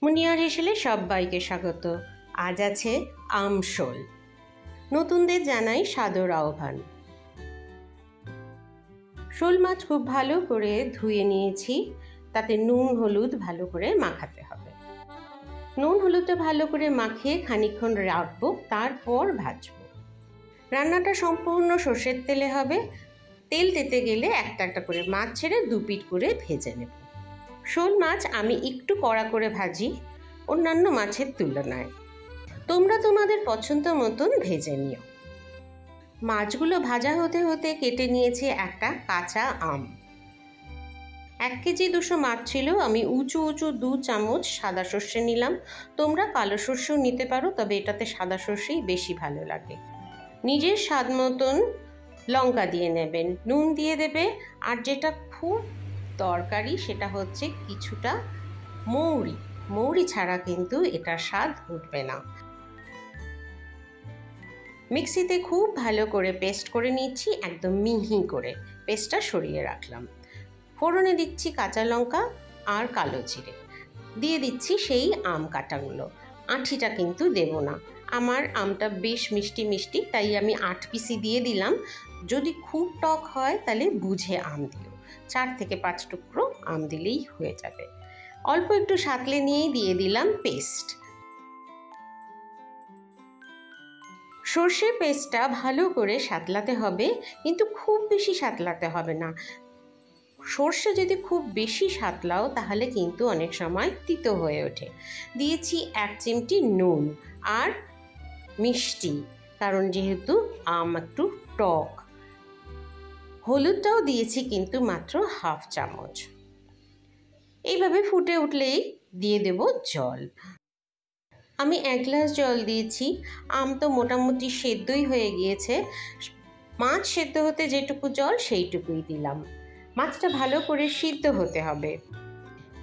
Meunière হেসেলে সবাইকে স্বাগত। আজ আছে আমশোল। নতুনদের জানাই সাদর আহ্বান। শোল মাছ খুব ভালো করে ধুয়ে নিয়েছি, তাতে নুন হলুদ ভালো করে মাখাতে হবে। নুন হলুদটা ভালো করে মাখিয়ে খানিকক্ষণ রাখবো, তারপর ভাজবো। রান্নাটা সম্পূর্ণ সর্ষের তেলে হবে। তেল তেতে গেলে একটা একটা করে মাছ ছেড়ে দুপিট করে ভেজে নেব। শোল মাছ আমি একটু কড়া করে ভাজি অন্যান্য মাছের তুলনায়। তোমরা তোমাদের পছন্দ মতন ভেজে নিও। মাছগুলো ভাজা হতে হতে কেটে নিয়েছি একটা কাঁচা আম। 1 কেজি 200 মাছ ছিল, আমি উঁচু উঁচু 2 চামচ সাদা সর্ষে নিলাম। তোমরা কালো সর্ষেও নিতে পারো, তবে এটাতে সাদা সর্ষেই বেশি ভালো লাগে। নিজের স্বাদ মতন লঙ্কা দিয়ে নেবেন, নুন দিয়ে দেবে। আর যেটা খুব দরকারি সেটা হচ্ছে কিছুটা মৌরি। মৌরি ছাড়া কিন্তু এটার স্বাদ উঠবে না। মিক্সিতে খুব ভালো করে পেস্ট করে নিচ্ছি, একদম মিহি করে। পেস্টটা সরিয়ে রাখলাম। ফোড়নে দিচ্ছি কাঁচা লঙ্কা আর কালো জিরে। দিয়ে দিচ্ছি সেই আম কাটাগুলো। আঁঠিটা কিন্তু দেব না। আমার আমটা বেশ মিষ্টি মিষ্টি, তাই আমি 8 পিসি দিয়ে দিলাম। যদি খুব টক হয় তাহলে বুঝে আম দিও। 4 থেকে 5 টুকরো আম দিলেই হয়ে যাবে। অল্প একটু সাঁতলে নিয়েই দিয়ে দিলাম পেস্ট। সর্ষে পেস্টটা ভালো করে সাঁতলাতে হবে, কিন্তু খুব বেশি সাঁতলাতে হবে না। সর্ষে যদি খুব বেশি সাঁতলাও তাহলে কিন্তু অনেক সময় তিতো হয়ে ওঠে। দিয়েছি 1 চিমটি নুন আর মিষ্টি, কারণ যেহেতু আম একটু টক। হলুদটাও দিয়েছি কিন্তু মাত্র 1/2 চামচ। এইভাবে ফুটে উঠলেই দিয়ে দেব জল। আমি 1 গ্লাস জল দিয়েছি। আম তো মোটামুটি সেদ্ধই হয়ে গিয়েছে। মাছ সেদ্ধ হতে যেটুকু জল সেইটুকুই দিলাম। মাছটা ভালো করে সিদ্ধ হতে হবে।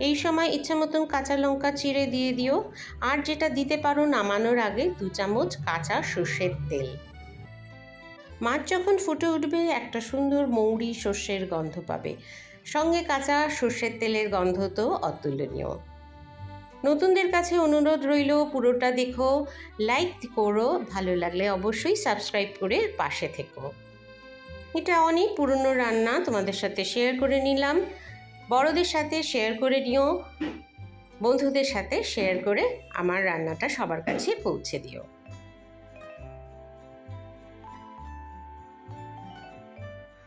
এই সময় ইচ্ছা মতন কাঁচা লঙ্কা চিড়ে দিয়ে দিও। আর যেটা দিতে পারো নামানোর আগে 2 চামচ কাঁচা সর্ষের তেল। মাছ যখন ফুটে উঠবে একটা সুন্দর মৌরি সর্ষের গন্ধ পাবে, সঙ্গে কাঁচা সর্ষের তেলের গন্ধ তো অতুলনীয়। নতুনদের কাছে অনুরোধ রইল, পুরোটা দেখো, লাইক করো, ভালো লাগলে অবশ্যই সাবস্ক্রাইব করে পাশে থেকো। এটা অনেক পুরনো রান্না, তোমাদের সাথে শেয়ার করে নিলাম। বড়দের সাথে শেয়ার করে নিও, বন্ধুদের সাথে শেয়ার করে আমার রান্নাটা সবার কাছে পৌঁছে দিও।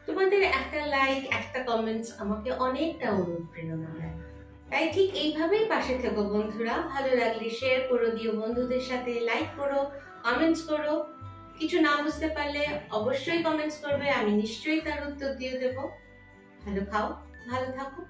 তোমাদের একটা লাইক, একটা কমেন্টস আমাকে অনেকটা অনুপ্রেরণা দেয়। তাই ঠিক এইভাবেই পাশে থেকো বন্ধুরা। ভালো লাগলে শেয়ার করে দিও বন্ধুদের সাথে, লাইক করো, কমেন্টস করো। কিছু না বুঝতে পারলে অবশ্যই কমেন্টস করবে, আমি নিশ্চয়ই তার উত্তর দিয়ে দেবো। ভালো খাও, ভালো থাকো।